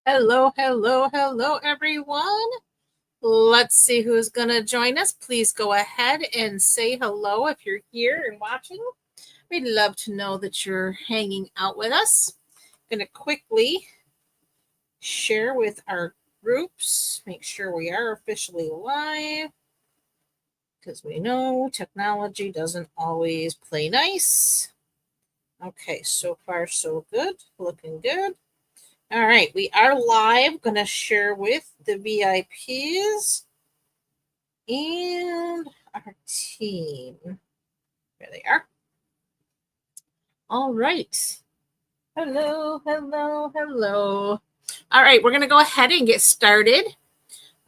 Hello, hello, hello, everyone. Let's see who's going to join us. Please go ahead and say hello if you're here and watching. We'd love to know that you're hanging out with us. I'm going to quickly share with our groups, make sure we are officially live, because we know technology doesn't always play nice. Okay, so far so good, looking good. All right, we are live. Going to share with the VIPs and our team. There they are. All right. Hello, hello, hello. All right, we're going to go ahead and get started.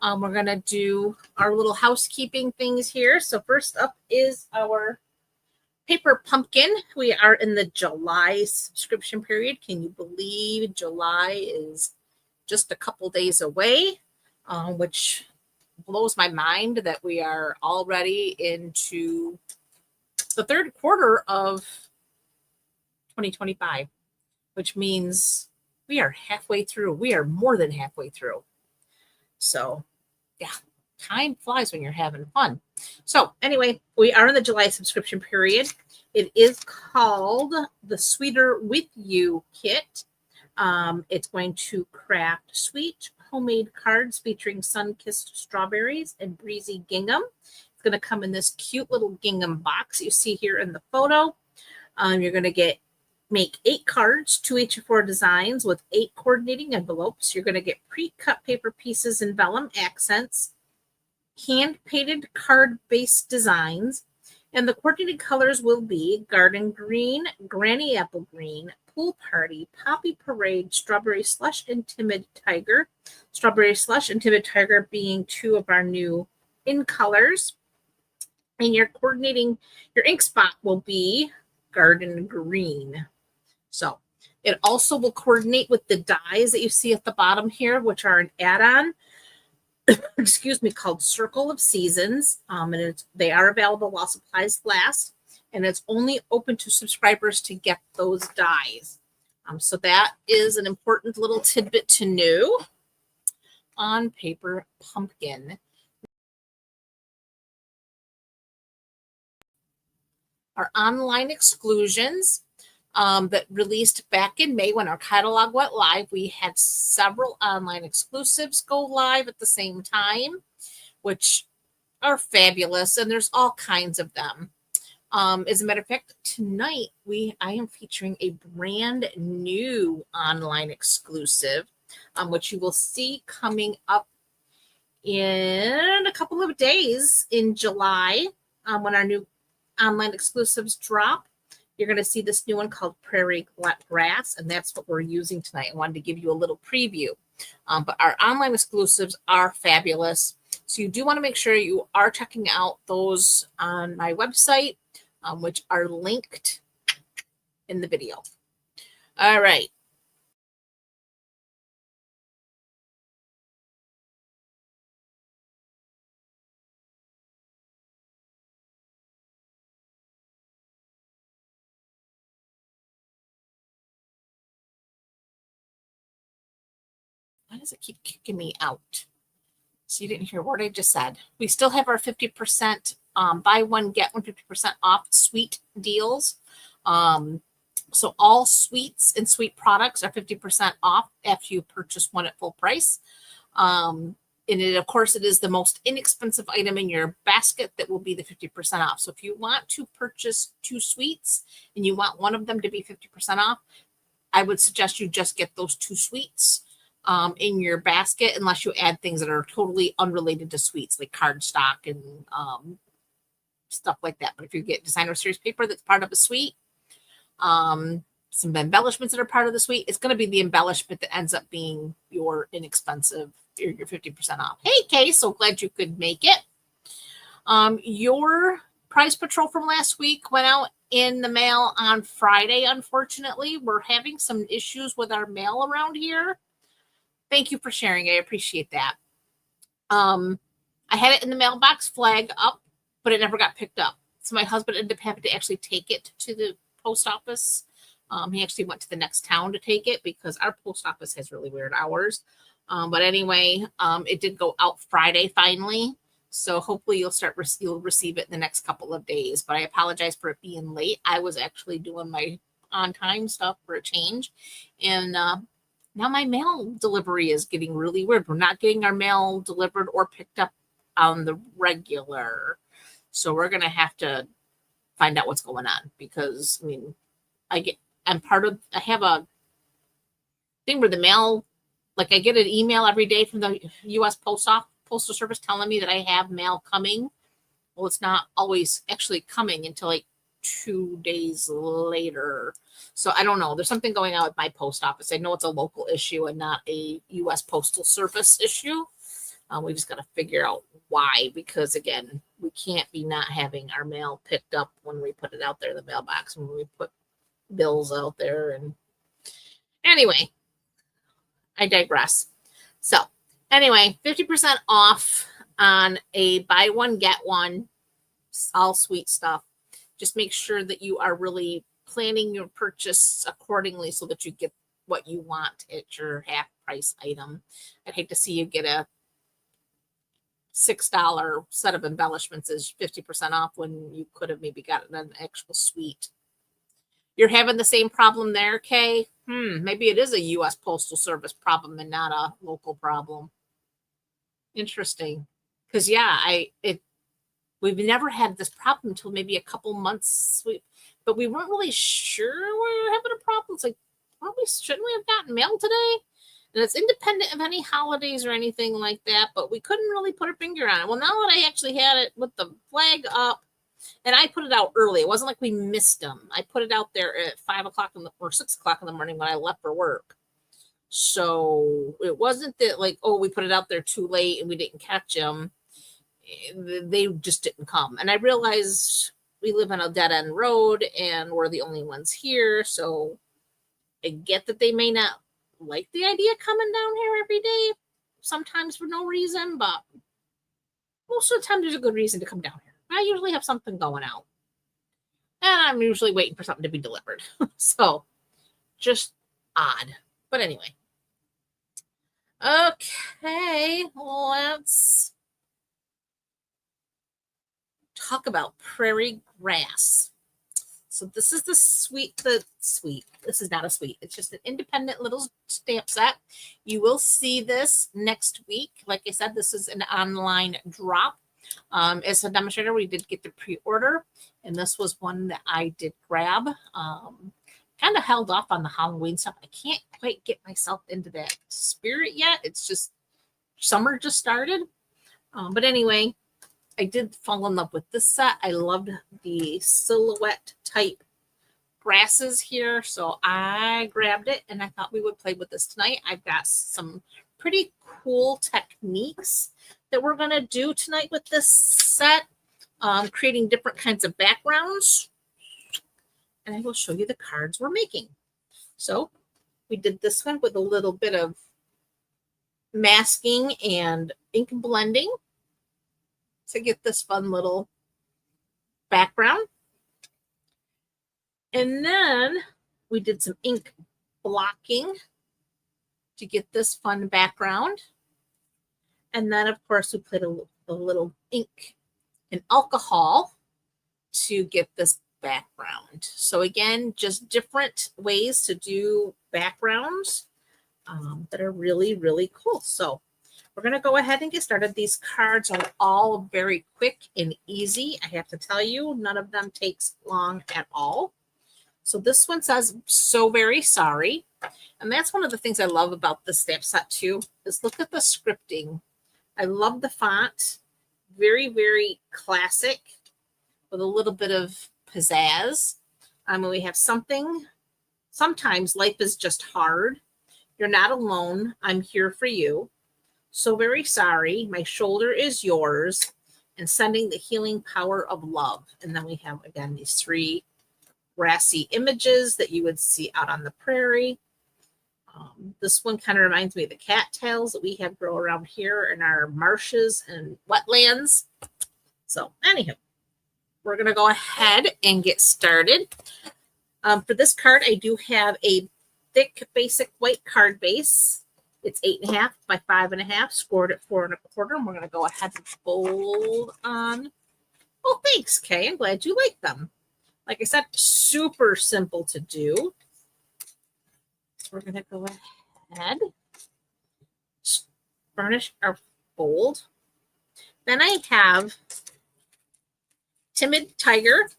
We're going to do our little housekeeping things here. So first up is our paper pumpkin. We are in the July subscription period. Can you believe July is just a couple days away, which blows my mind that we are already into the third quarter of 2025, which means we are halfway through. We are more than halfway through. So, yeah, time flies when you're having fun. So, anyway, we are in the July subscription period. It is called the Sweeter With You kit. It's going to craft sweet homemade cards featuring sun-kissed strawberries and breezy gingham. It's going to come in this cute little gingham box you see here in the photo. You're going to make 8 cards, 2 each of 4 designs with 8 coordinating envelopes. You're going to get pre-cut paper pieces and vellum accents, hand-painted card-based designs, and the coordinated colors will be garden green, granny apple green, pool party, poppy parade, strawberry slush, and timid tiger. Strawberry slush and timid tiger being 2 of our new in colors. And your ink spot will be garden green. So it also will coordinate with the dies that you see at the bottom here, which are an add-on, called Circle of Seasons. And they are available while supplies last. And it's only open to subscribers to get those dies. So that is an important little tidbit to know on Paper Pumpkin. Our online exclusions that released back in May when our catalog went live, we had several online exclusives go live at the same time, which are fabulous, and there's all kinds of them. As a matter of fact, tonight I am featuring a brand new online exclusive, which you will see coming up in a couple of days in July when our new online exclusives drop. You're going to see this new one called Prairie Grass, and that's what we're using tonight. I wanted to give you a little preview. But our online exclusives are fabulous. So you do want to make sure you are checking out those on my website, which are linked in the video. All right. Why does it keep kicking me out? So you didn't hear what I just said. We still have our 50% buy one, get one 50% off sweet deals. So all sweets and sweet products are 50% off after you purchase one at full price. And of course, it is the most inexpensive item in your basket that will be the 50% off. So if you want to purchase 2 sweets and you want one of them to be 50% off, I would suggest you just get those 2 sweets in your basket, unless you add things that are totally unrelated to sweets, like cardstock and stuff like that. But if you get designer series paper that's part of a sweet, some embellishments that are part of the suite, it's going to be the embellishment that ends up being your inexpensive, your 50% off. Hey, Kay, so glad you could make it. Your prize patrol from last week went out in the mail on Friday. Unfortunately, we're having some issues with our mail around here. Thank you for sharing. I appreciate that. I had it in the mailbox flag up, but it never got picked up. So my husband ended up having to actually take it to the post office He actually went to the next town to take it because our post office has really weird hours. But anyway, it did go out Friday finally. So hopefully you'll receive it in the next couple of days. But I apologize for it being late. I was actually doing my on time stuff for a change. And now my mail delivery is getting really weird. We're not getting our mail delivered or picked up on the regular. So we're going to have to find out what's going on because, I mean, I have a thing where the mail, like I get an email every day from the U.S. Postal Service telling me that I have mail coming. Well, it's not always actually coming until like 2 days later. So I don't know. There's something going on with my post office. I know it's a local issue and not a U.S. Postal Service issue. We just got to figure out why, because again, we can't be not having our mail picked up when we put it out there in the mailbox, when we put bills out there. And anyway, I digress. So anyway, 50% off on a buy one, get one, all sweet stuff. Just make sure that you are really planning your purchase accordingly so that you get what you want at your half price item. I'd hate to see you get a $6 set of embellishments is 50% off when you could have maybe gotten an actual suite. You're having the same problem there, Kay? Maybe it is a U.S. Postal Service problem and not a local problem. Interesting. Because yeah, we've never had this problem until maybe a couple months, but we weren't really sure we were having a problem. It's like, shouldn't we have gotten mail today? And it's independent of any holidays or anything like that, but we couldn't really put our finger on it. Well, now that I actually had it with the flag up, and I put it out early. It wasn't like we missed them. I put it out there at 5 o'clock or 6 o'clock in the morning when I left for work. So it wasn't that like, oh, we put it out there too late and we didn't catch them. They just didn't come. And I realized we live on a dead end road and we're the only ones here. So I get that they may not like the idea coming down here every day, sometimes for no reason, but most of the time there's a good reason to come down here. I usually have something going out. And I'm usually waiting for something to be delivered. So just odd. But anyway. Okay, let's talk about prairie grass. So this is the sweet. This is not a sweet. It's just an independent little stamp set. You will see this next week. Like I said, this is an online drop. As a demonstrator, we did get the pre-order, and this was one that I did grab. Kind of held off on the Halloween stuff. I can't quite get myself into that spirit yet. It's just summer just started. But anyway, I did fall in love with this set. I loved the silhouette type grasses here. So I grabbed it and I thought we would play with this tonight. I've got some pretty cool techniques that we're going to do tonight with this set, creating different kinds of backgrounds. And I will show you the cards we're making. So we did this one with a little bit of masking and ink blending to get this fun little background. And then we did some ink blocking to get this fun background. And then, of course, we played a little ink and alcohol to get this background. So again, just different ways to do backgrounds that are really, really cool. So we're going to go ahead and get started. These cards are all very quick and easy. I have to tell you, none of them takes long at all. So this one says, "So very sorry." And that's one of the things I love about this stamp set too, is look at the scripting. I love the font. Very, very classic with a little bit of pizzazz. We have something. Sometimes life is just hard. You're not alone. I'm here for you. So very sorry. My shoulder is yours. And sending the healing power of love. And then we have, again, these three grassy images that you would see out on the prairie. This one kind of reminds me of the cattails that we have grow around here in our marshes and wetlands. So anywho, we're going to go ahead and get started. For this card, I do have a thick basic white card base. It's 8.5 by 5.5, scored at 4 1/4. And we're going to go ahead and fold on. Oh, thanks, Kay. I'm glad you like them. Like I said, super simple to do. So we're going to go ahead, burnish our fold. Then I have Timid Tiger,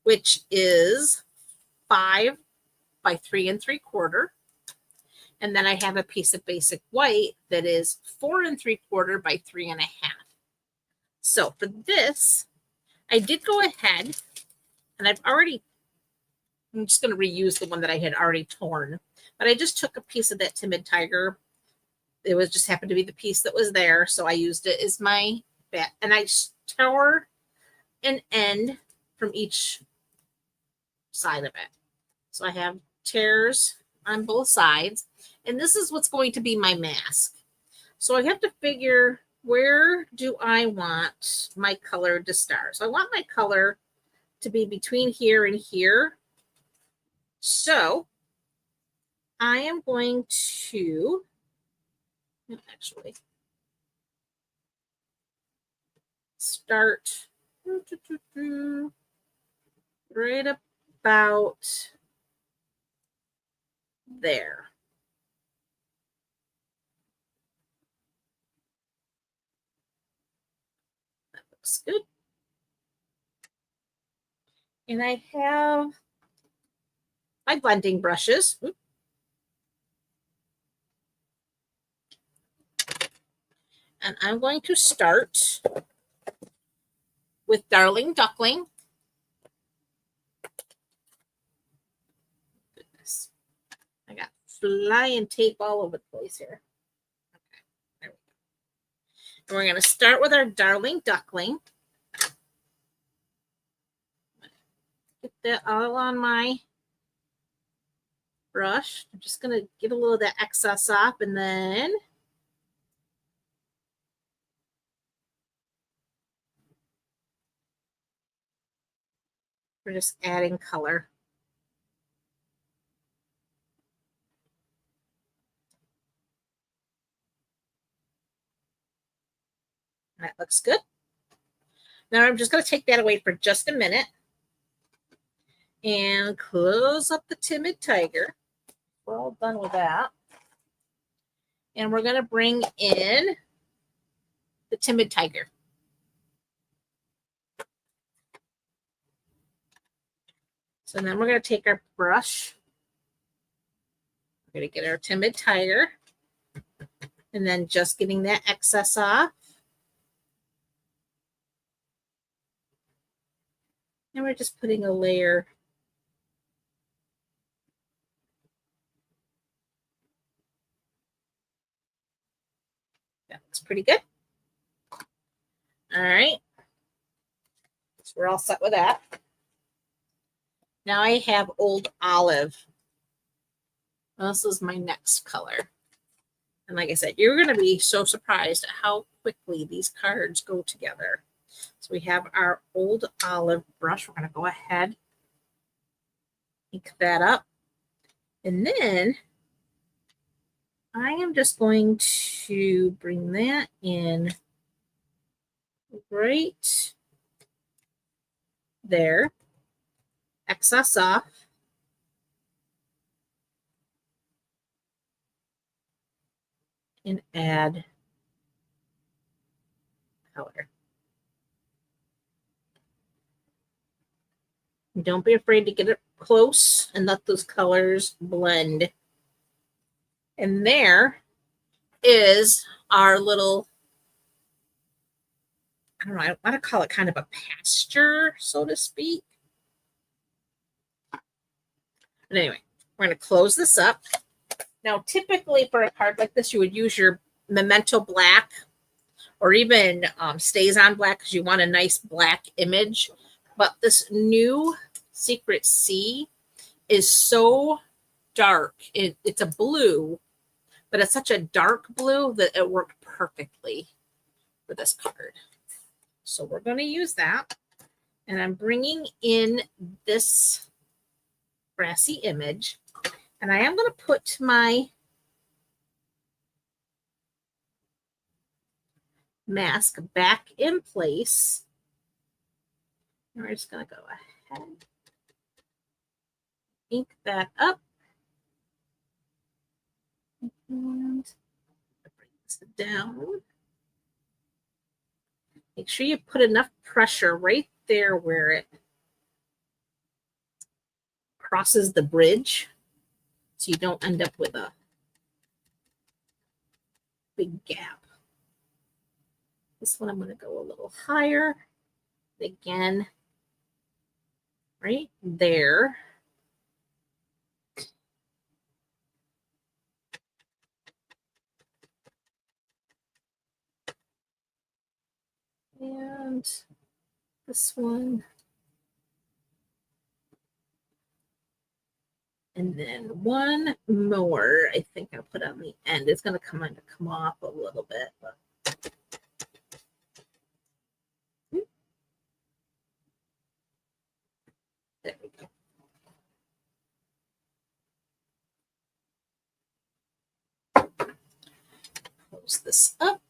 which is 5 by 3 3/4. And then I have a piece of basic white that is 4 3/4 by 3.5. So for this, I did go ahead and I'm just going to reuse the one that I had already torn, but I just took a piece of that Timid Tiger. It was just happened to be the piece that was there. So I used it as my bat, and I tore an end from each side of it. So I have tears on both sides, and this is what's going to be my mask. So I have to figure, where do I want my color to start? So I want my color to be between here and here. So I am going to actually start right about there. That looks good. And I have my blending brushes. Oops. And I'm going to start with Darling Duckling. Goodness. I got flying tape all over the place here. Okay, there we go. And we're going to start with our Darling Duckling. Get that all on my brush. I'm just going to get a little of that excess off, and then we're just adding color. That looks good. Now I'm just going to take that away for just a minute and close up the Timid Tiger. We're all done with that. And we're going to bring in the Timid Tiger. So then we're going to take our brush. We're going to get our Timid Tiger. And then just getting that excess off. And we're just putting a layer. That looks pretty good. All right. So we're all set with that. Now I have Old Olive. This is my next color. And like I said, you're going to be so surprised at how quickly these cards go together. So we have our Old Olive brush. We're going to go ahead, ink that up. And then I am just going to bring that in right there. Excess off. And add color. Don't be afraid to get it close and let those colors blend. And there is our little, I don't know, I want to call it kind of a pasture, so to speak. But anyway, we're going to close this up. Now, typically for a card like this, you would use your Memento Black or even Stays on Black because you want a nice black image. But this new Secret Sea is so dark. It's a blue, but it's such a dark blue that it worked perfectly for this card. So we're going to use that. And I'm bringing in this grassy image. And I am going to put my mask back in place. And we're just going to go ahead, ink that up, and bring this down. Make sure you put enough pressure right there where it crosses the bridge so you don't end up with a big gap. This one I'm going to go a little higher. Again, right there. And this one. And then one more, I think I'll put on the end. It's going to come off a little bit. But there we go. Close this up.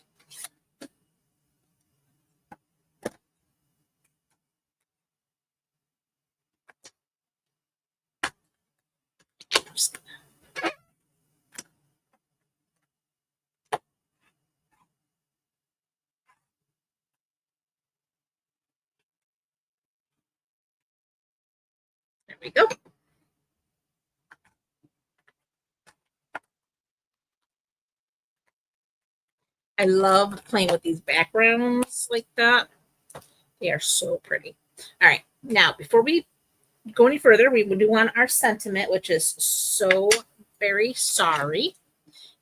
There we go. I love playing with these backgrounds like that. They are so pretty. All right. Now, before we go any further, we do want our sentiment, which is so very sorry.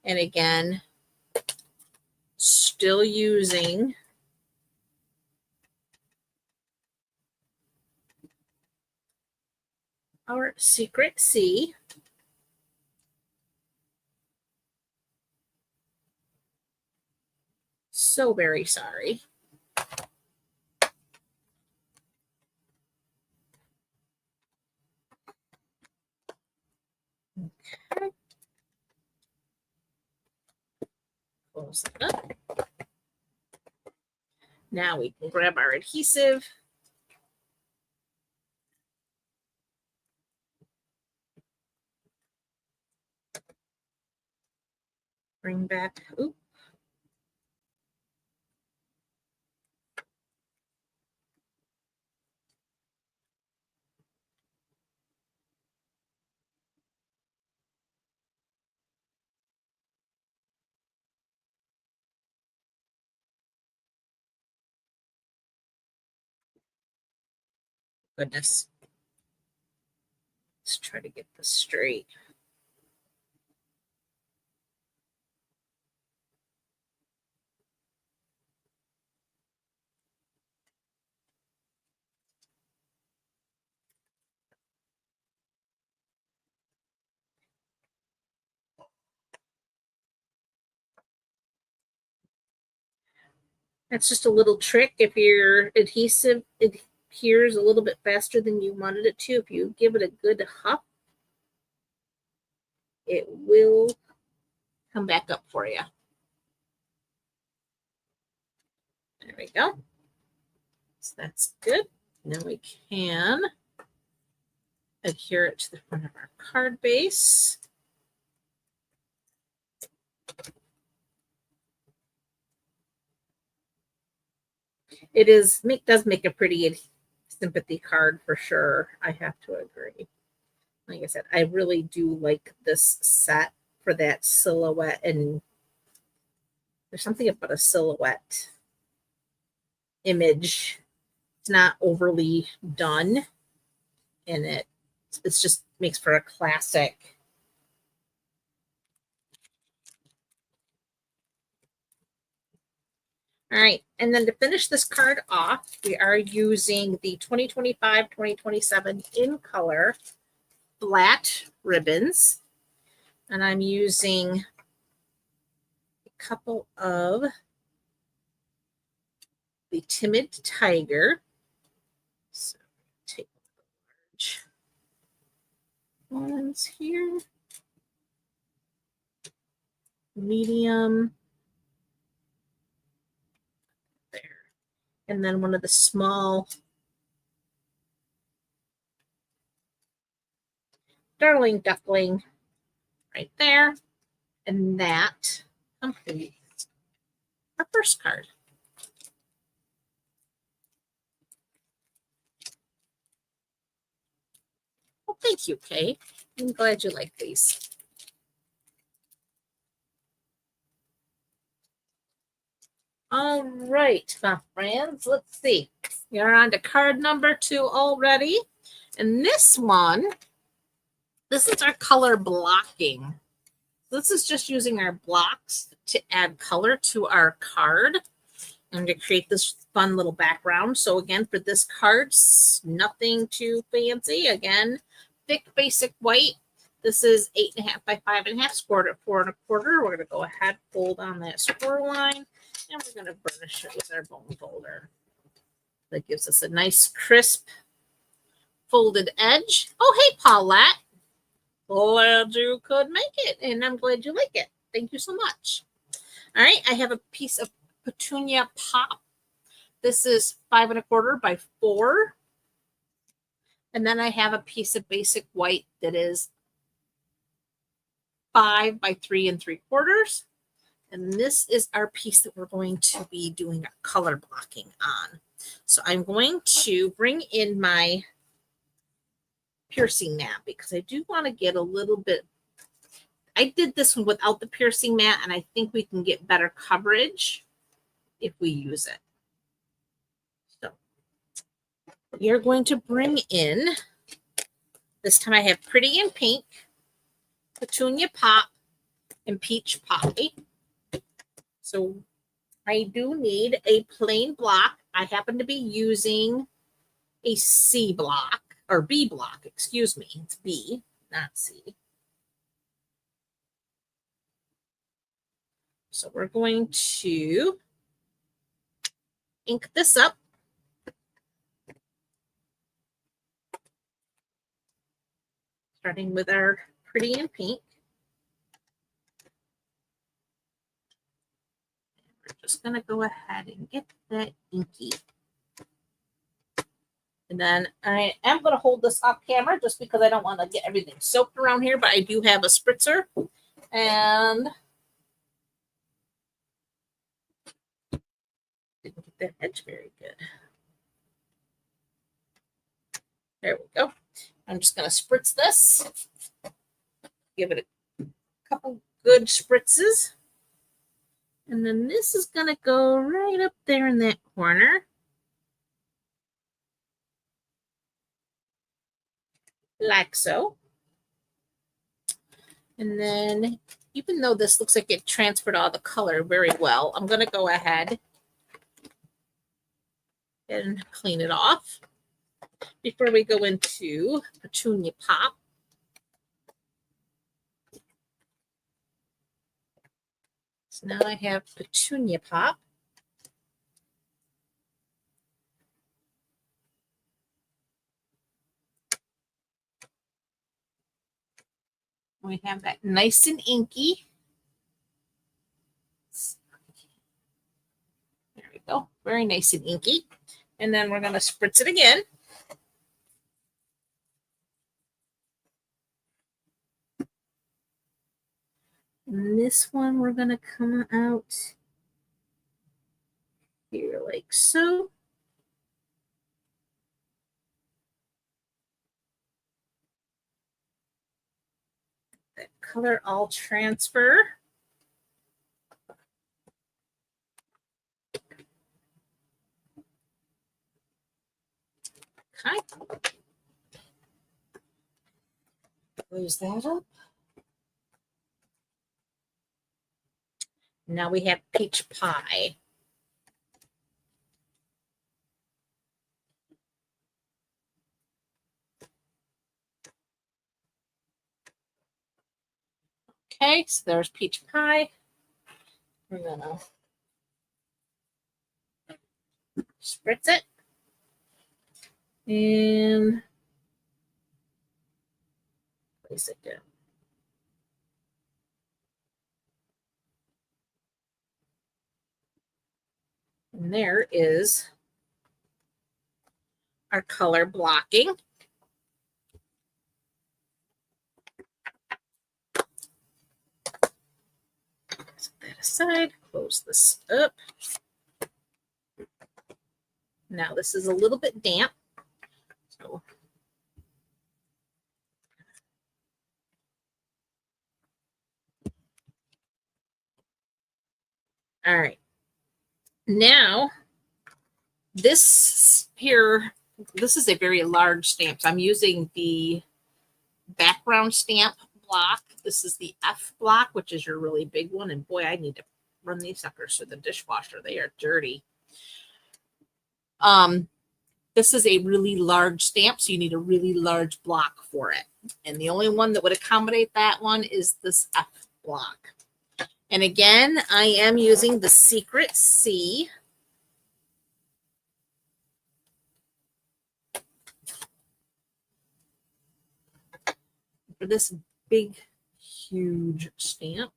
And again, still using our secret C. So very sorry. Okay. Close that up. Now we can grab our adhesive. Bring back, oops. Goodness. Let's try to get this straight. That's just a little trick. If your adhesive adheres a little bit faster than you wanted it to, if you give it a good huff, it will come back up for you. There we go. So that's good. Now we can adhere it to the front of our card base. It does make a pretty sympathy card for sure. I have to agree. Like I said, I really do like this set for that silhouette, and there's something about a silhouette image. It's not overly done, and it's just makes for a classic. All right, and then to finish this card off, we are using the 2025-2027 in color flat ribbons, and I'm using a couple of the Timid Tiger. So take the large ones here. Medium. There. And then one of the small darling duckling right there. And that completes our first card. Well, thank you, Kay. I'm glad you like these. All right, my friends, let's see. You're on to card number 2 already. And this one, this is our color blocking. This is just using our blocks to add color to our card and to create this fun little background. So again, for this card, nothing too fancy. Again, thick basic white. This is 8.5 by 5.5, scored at 4 1/4. We're going to go ahead, fold on that score line, and we're going to burnish it with our bone folder. That gives us a nice crisp folded edge. Oh, hey, Paulette. Glad you could make it, and I'm glad you like it. Thank you so much. All right, I have a piece of Petunia Pop. This is 5 1/4 by 4. And then I have a piece of basic white that is 5 by 3 3/4. And this is our piece that we're going to be doing our color blocking on. So I'm going to bring in my piercing mat because I do want to get a little bit. I did this one without the piercing mat, and I think we can get better coverage if we use it. So you're going to bring in, this time I have Pretty in Pink, Petunia Pop, and Peach Pie. So I do need a plain block. I happen to be using a C block, or B block, excuse me. It's B, not C. So we're going to ink this up. Starting with our Pretty in Pink. We're just going to go ahead and get that inky. And then I am going to hold this off camera just because I don't want to get everything soaked around here, but I do have a spritzer. And didn't get that edge very good. There we go. I'm just going to spritz this. Give it a couple good spritzes. And then this is going to go right up there in that corner. Like so. And then, even though this looks like it transferred all the color very well, I'm going to go ahead and clean it off before we go into Petunia Pop. So now I have Petunia Pop. We have that nice and inky. There we go. Very nice and inky. And then we're going to spritz it again. And this one we're going to come out here like so. That color all transfer. Okay. Close that up. Now we have Peach Pie. Okay, so there's Peach Pie. We're gonna spritz it. And place it down. And there is our color blocking. Set that aside, close this up. Now this is a little bit damp, so all right. Now this here, this is a very large stamp. So I'm using the background stamp block. This is the F block, which is your really big one. And boy, I need to run these suckers through the dishwasher. They are dirty. This is a really large stamp, so you need a really large block for it. And the only one that would accommodate that one is this F block. And again, I am using the Secret C. For this big, huge stamp.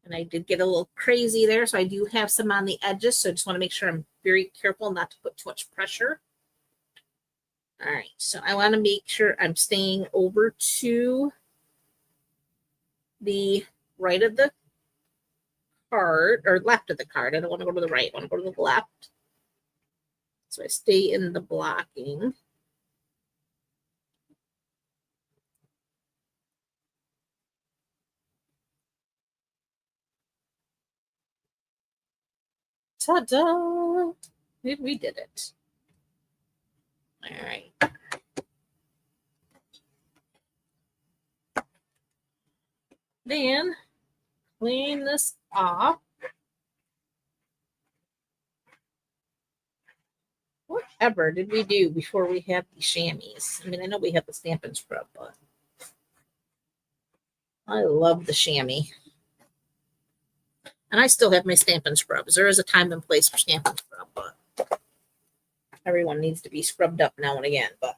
And I did get a little crazy there, so I do have some on the edges. So I just want to make sure I'm very careful not to put too much pressure. All right, so I want to make sure I'm staying over to the right of the card, or left of the card. I don't want to go to the right. I want to go to the left. So I stay in the blocking. Ta-da! We did it. All right. Then clean this off. Whatever did we do before we had the chamois? I mean, I know we had the Stampin' Scrub, but I love the chamois. And I still have my Stampin' Scrubs. There is a time and place for Stampin' Scrub, but everyone needs to be scrubbed up now and again. But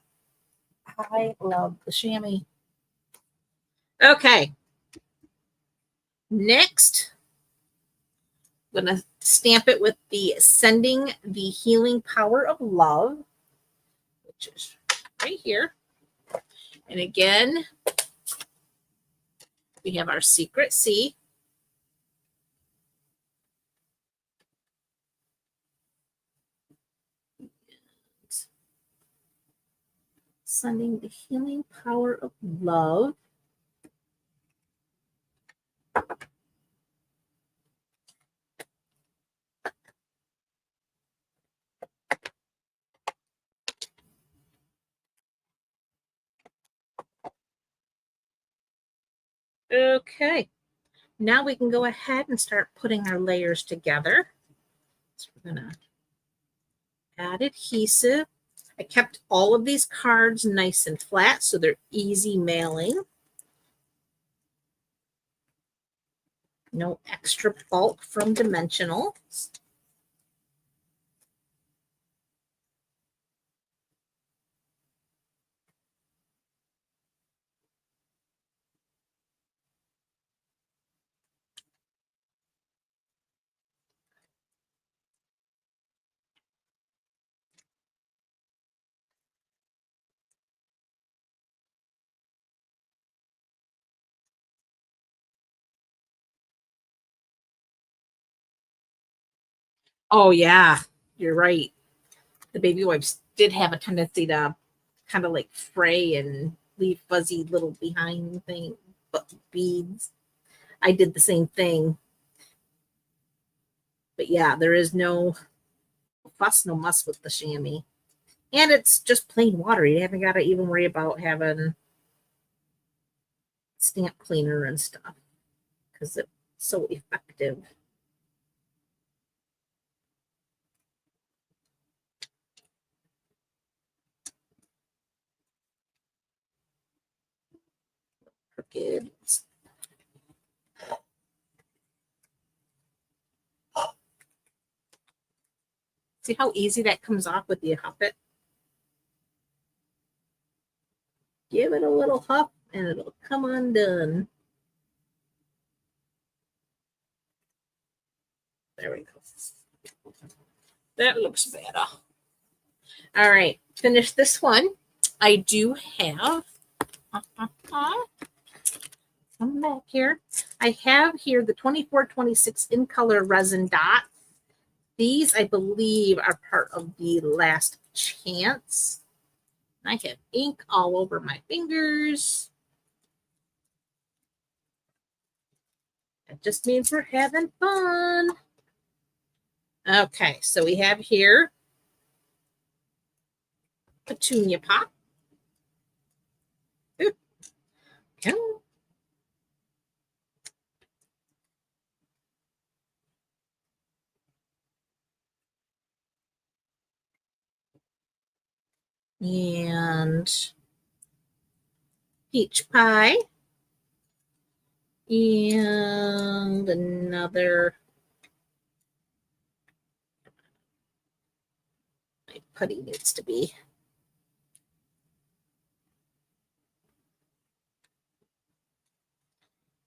I love the chamois. Okay. Next, I'm going to stamp it with the Sending the Healing Power of Love, which is right here. And again, we have our Secret C. Sending the Healing Power of Love. Okay, now we can go ahead and start putting our layers together. So we're going to add adhesive. I kept all of these cards nice and flat so they're easy mailing. No extra bulk from dimensionals. Oh, yeah, you're right. The baby wipes did have a tendency to kind of like fray and leave fuzzy little behind thing, but beads. I did the same thing. But yeah, there is no fuss, no muss with the chamois. And it's just plain water. You haven't got to even worry about having stamp cleaner and stuff because it's so effective. Crooked. See how easy that comes off with the huff it? Give it a little huff and it'll come undone. There we go. That looks better. All right, finish this one. I do have, come back here. I have here the 2426 in color resin dot. These, I believe, are part of the last chance. I have ink all over my fingers. That just means we're having fun. Okay, so we have here Petunia Pop. Ooh. Come on. And peach pie. And another, my putty needs to be.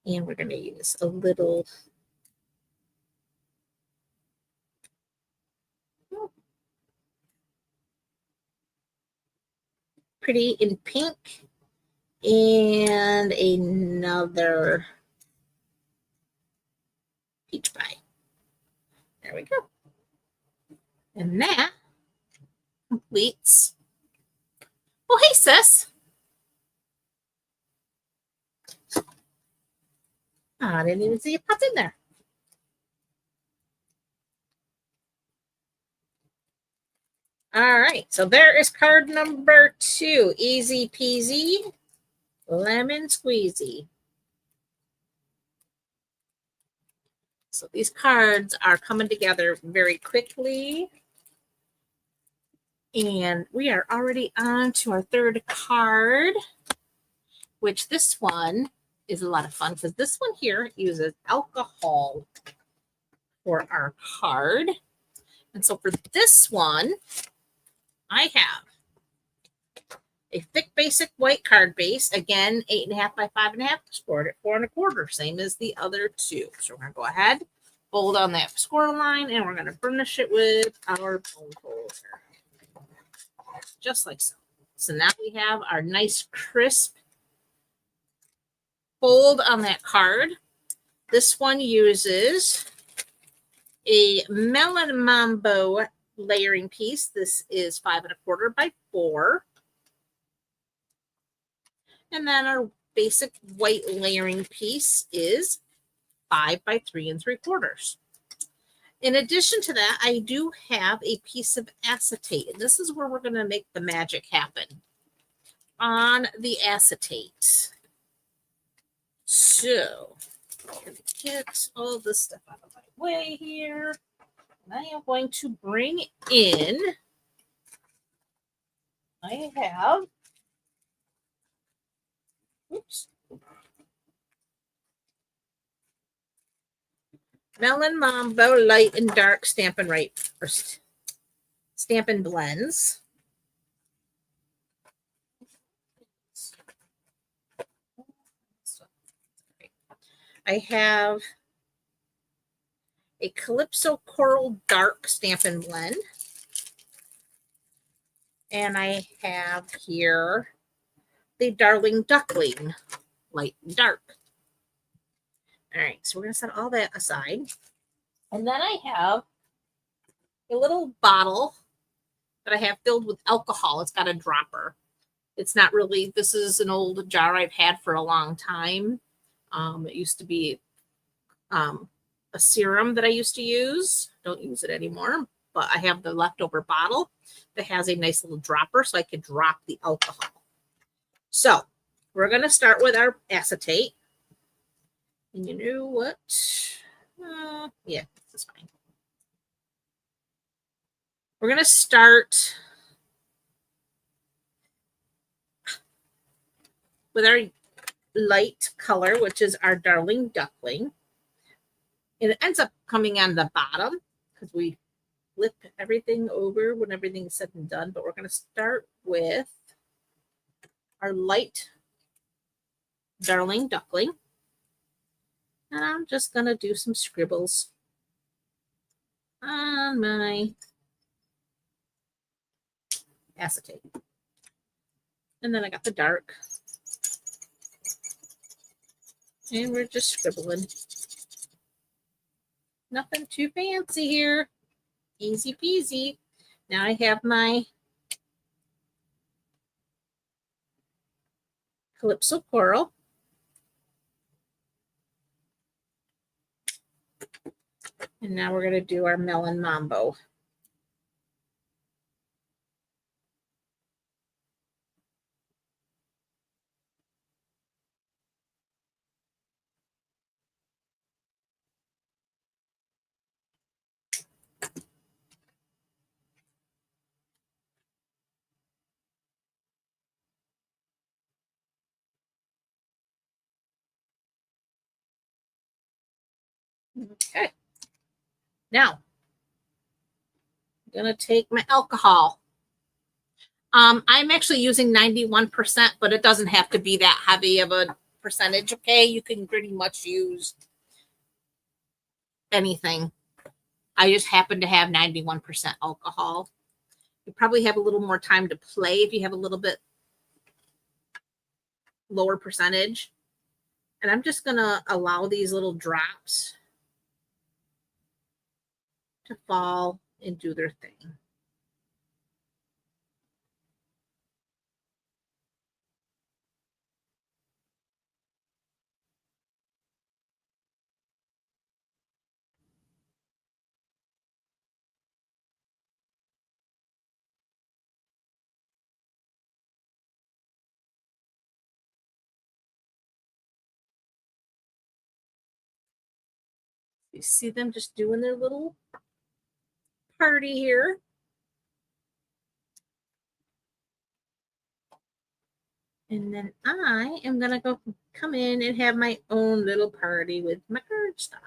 And we're going to use a little pretty in pink and another peach pie. There we go. And that completes. Oh, hey, sis. Oh, I didn't even see it popped in there. All right, so there is card number 2. Easy peasy, lemon squeezy. So these cards are coming together very quickly. And we are already on to our third card, which this one is a lot of fun because this one here uses alcohol for our card. And so for this one, I have a thick basic white card base. Again, 8.5 by 5.5, scored at 4 1/4, same as the other two. So we're going to go ahead, fold on that score line, and we're going to burnish it with our bone folder. Just like so. So now we have our nice crisp fold on that card. This one uses a Melon Mambo layering piece. This is 5 1/4 by 4. And then our basic white layering piece is 5 by 3 3/4. In addition to that, I do have a piece of acetate. And this is where we're going to make the magic happen on the acetate. So, I'm going to get all this stuff out of my way here. And I am going to bring in, I have, oops, Melon Mambo Light and Dark Stampin' Right, or Stampin' Blends. I have a Calypso Coral Dark Stampin' Blend. And I have here the Darling Duckling Light and Dark. All right, so we're going to set all that aside. And then I have a little bottle that I have filled with alcohol. It's got a dropper. It's not really, this is an old jar I've had for a long time. It used to be a serum that I used to use. Don't use it anymore, but I have the leftover bottle that has a nice little dropper so I could drop the alcohol. So we're going to start with our acetate. And you know what? Yeah, this is fine. We're going to start with our light color, which is our Darling Duckling. And it ends up coming on the bottom because we flip everything over when everything's said and done, but we're going to start with our light Darling Duckling. And I'm just going to do some scribbles on my acetate. And then I got the dark. And we're just scribbling. Nothing too fancy here. Easy peasy. Now I have my Calypso Coral. And now we're going to do our Melon Mambo. Okay. Now, I'm going to take my alcohol. I'm actually using 91%, but it doesn't have to be that heavy of a percentage, okay? You can pretty much use anything. I just happen to have 91% alcohol. You probably have a little more time to play if you have a little bit lower percentage. And I'm just going to allow these little drops to fall and do their thing. You see them just doing their little party here. And then I am going to come in and have my own little party with my cardstock.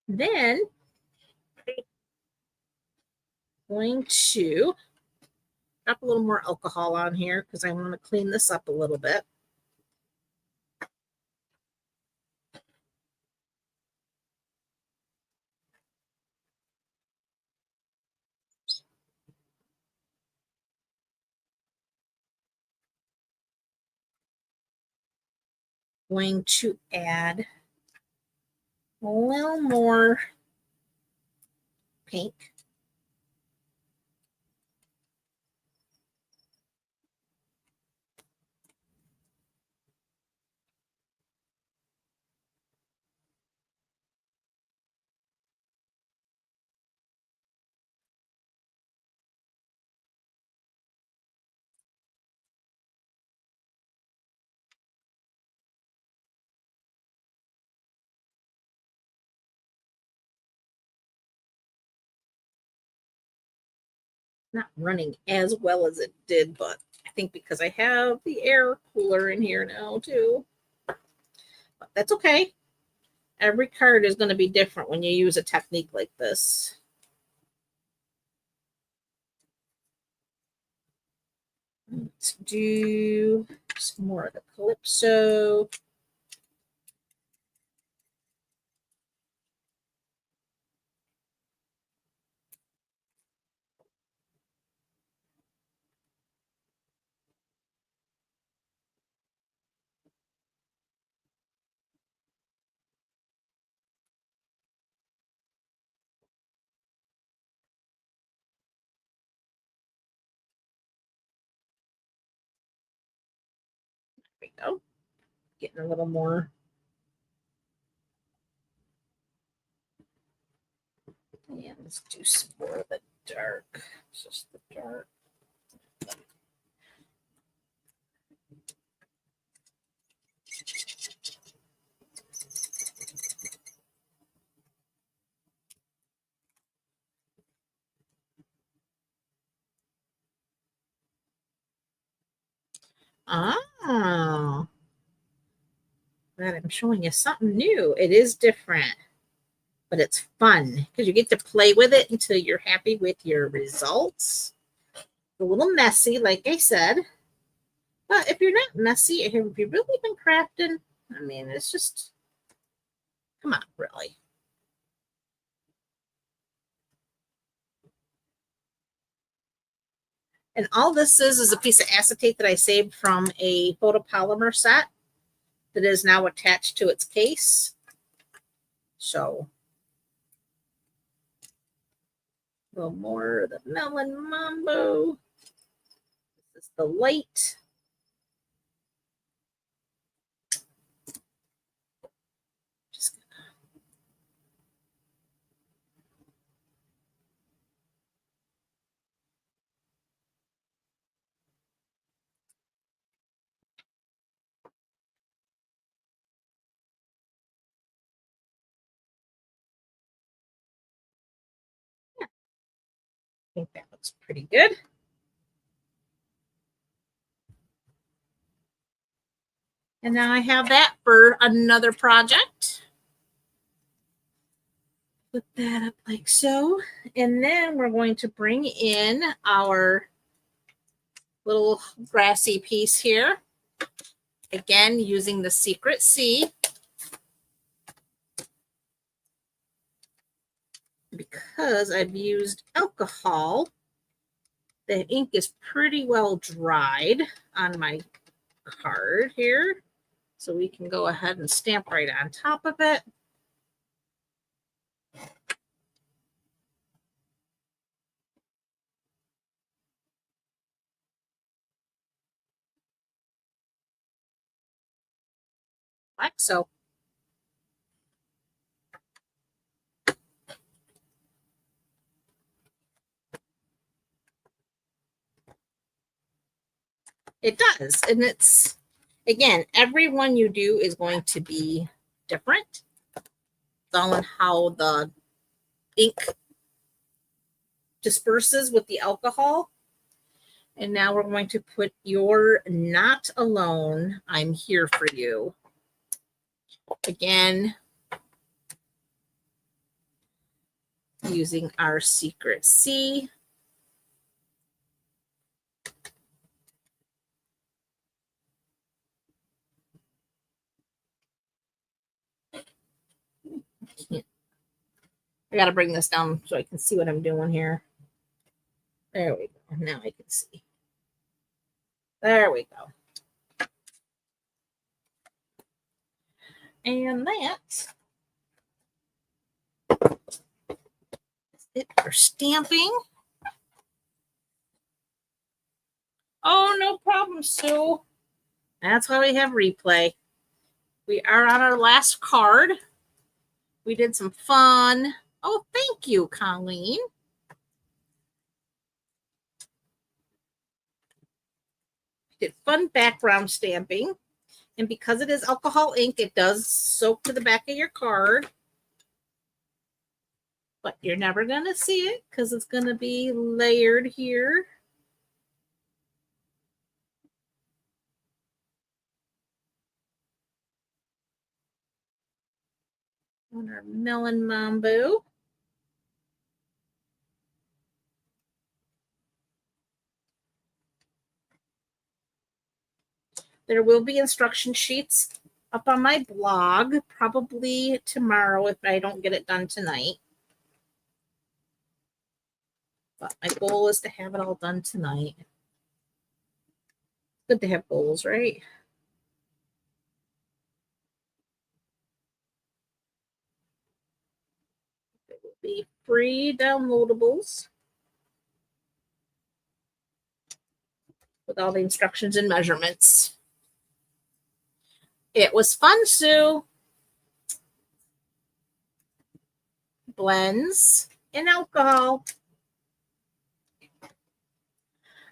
Then I'm going to drop a little more alcohol on here because I want to clean this up a little bit. Going to add a little more pink. Not running as well as it did, but I think because I have the air cooler in here now too. But that's okay. Every card is going to be different when you use a technique like this. Let's do some more of the Calypso. There we go. Getting a little more. Yeah, let's do some more of the dark. Just the dark. Ah, glad I'm showing you something new. It is different, but it's fun because you get to play with it until you're happy with your results. A little messy, like I said, but if you're not messy, if you've really been crafting, I mean, it's just, come on, really. And all this is a piece of acetate that I saved from a photopolymer set that is now attached to its case. So a little more of the Melon Mambo. This is the light. Just I think that looks pretty good. And now I have that for another project. Put that up like so. And then we're going to bring in our little grassy piece here. Again, using the Secret C. Because I've used alcohol, the ink is pretty well dried on my card here. So we can go ahead and stamp right on top of it. Like so. It does. And it's, again, every one you do is going to be different. It's all on how the ink disperses with the alcohol. And now we're going to put You're Not Alone, I'm Here For You. Again, using our Secret C. I got to bring this down so I can see what I'm doing here. There we go. Now I can see. There we go. And that is it for stamping. Oh, no problem, Sue. That's why we have replay. We are on our last card. We did some fun. Oh, thank you, Colleen. We did fun background stamping. And because it is alcohol ink, it does soak to the back of your card. But you're never going to see it because it's going to be layered here. On our Melon Mambo. There will be instruction sheets up on my blog, probably tomorrow if I don't get it done tonight. But my goal is to have it all done tonight. Good to have goals, right? There will be free downloadables with all the instructions and measurements. It was fun, Sue. Blends and alcohol.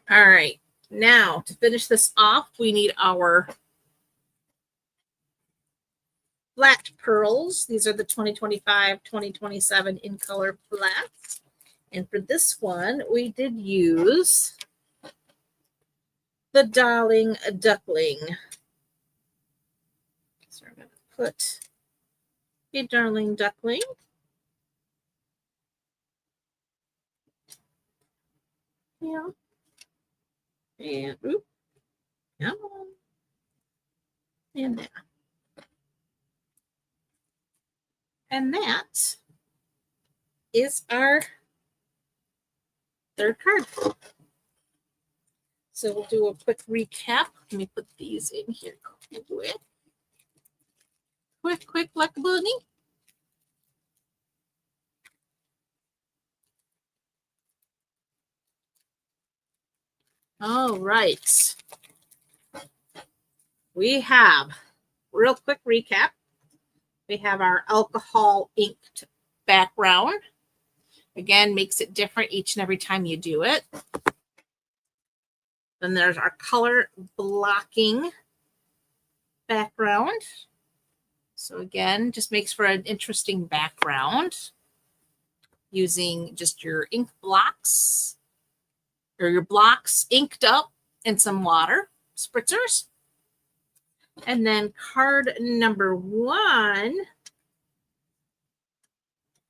All right. Now, to finish this off, we need our flat pearls. These are the 2025-2027 in color flats. And for this one, we did use the Darling Duckling. So I'm going to put a darling duckling. Yeah. And oop. Come on. And there. And that is our third card. So we'll do a quick recap. Let me put these in here quick. Quick, like a bunny. All right. We have, real quick recap. We have our alcohol inked background. Again, makes it different each and every time you do it. Then there's our color blocking background. So again, just makes for an interesting background using just your ink blocks or your blocks inked up in some water spritzers. And then card number 1,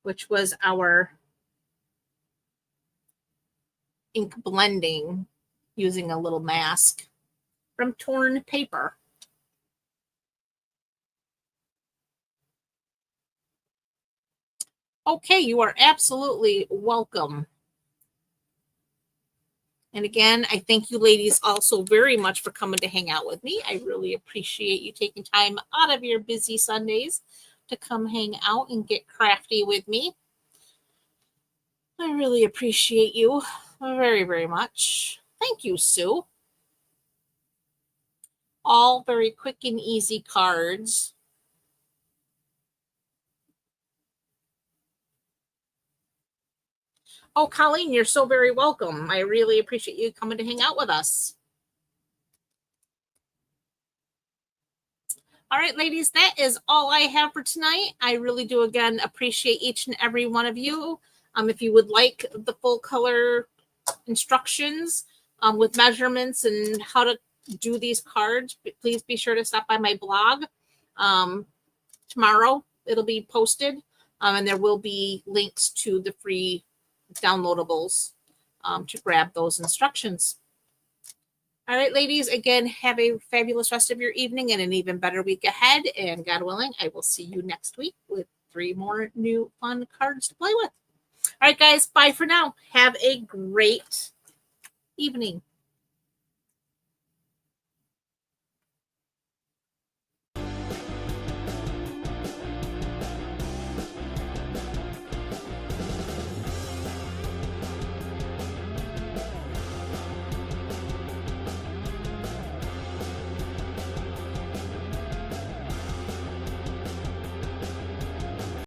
which was our ink blending using a little mask from torn paper. Okay, you are absolutely welcome. And again, I thank you ladies also very much for coming to hang out with me. I really appreciate you taking time out of your busy Sundays to come hang out and get crafty with me. I really appreciate you very, very much. Thank you, Sue. All very quick and easy cards. Oh, Colleen, you're so very welcome. I really appreciate you coming to hang out with us. All right, ladies, that is all I have for tonight. I really do, again, appreciate each and every one of you. If you would like the full color instructions with measurements and how to do these cards, please be sure to stop by my blog. Tomorrow, it'll be posted, and there will be links to the free downloadables to grab those instructions. All right, ladies, again, have a fabulous rest of your evening and an even better week ahead. And God willing, I will see you next week with 3 more new fun cards to play with. All right, guys, bye for now. Have a great evening.